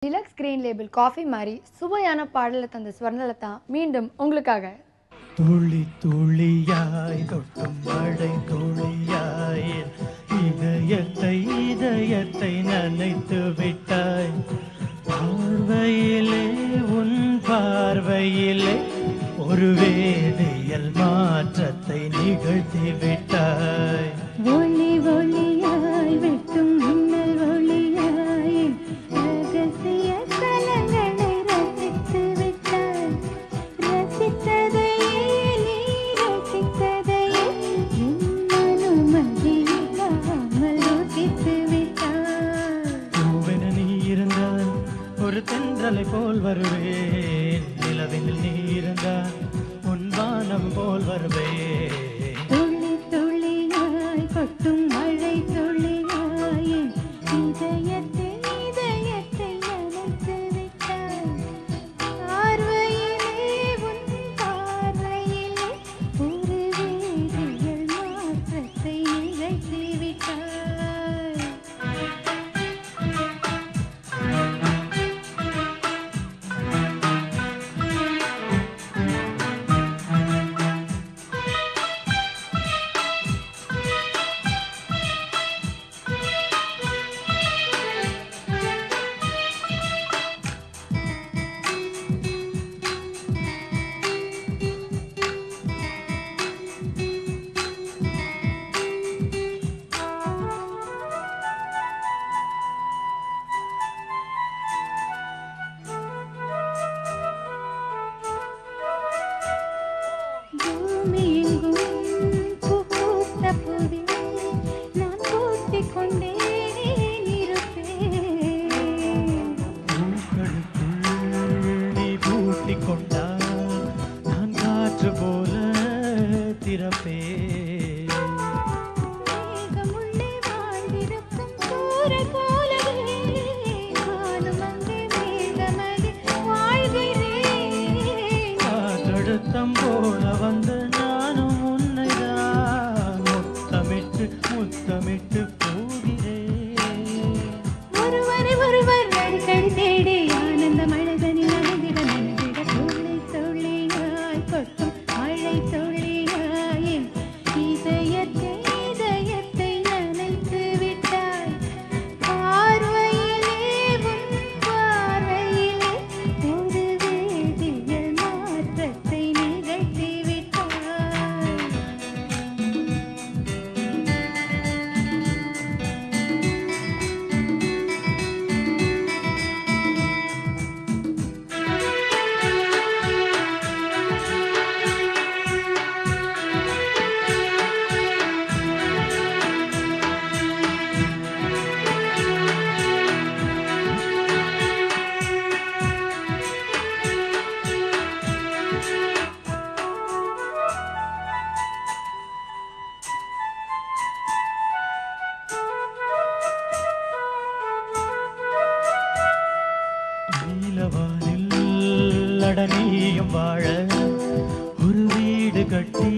Deluxe green label coffee மாதிரி சுவையான பாடலை தந்த ஸ்வர்ணலதா மீண்டும் உங்களுக்காக. துளி துளியாய் கொட்டும் மழை துளியாய் இதயத்தை நனைத்து விட்டாய். பார்வையிலே உன் பார்வையிலே ஒரு வேதியியல் மாற்றத்தை நிகழ்த்தி விட்டாய். ஒளி ஒளியாய் வெட்டும் மின்னல் ஒளியாய் ரகசிய கலங்களை ரசித்து விட்டாய். ரசித்ததையே நீ ரசித்ததையே அனுமதியில்லாமல் ருசித்து விட்டாய். பூவென நீ இருந்தால் ஒரு தென்றலை போல் வருவேன். நிலவில் நீ இருந்தால் உன் வானம் போல் வருவேன். துளி துளியாய் கொட்டும் மழை துளியாய் இதயத்தை நனைத்து விட்டாய். பார்வையிலே உன் பார்வையிலே ஒரு வேதியியல் மாற்றத்தை நிகழ்த்தி விட்டாய். போல வந்து நானும் உன்னைதான் முத்தமிட்டு போகிறேன். ஒருவரை ஒருவர் அடிக்கடி தேடி ஆனந்த மழைதனில் நனைந்திட நனைந்திட துளி துளியாய் கொட்டும் மழை துளியாய் இதயத்தை நனைத்து விட்டாய். பார்வையிலே உன் பார்வையிலே ஒரு வேதியியல் மாற்றத்தை நிகழ்த்தி விட்டாய். நீலவானில் அடனியும் வாழ ஒரு வீடு கட்டி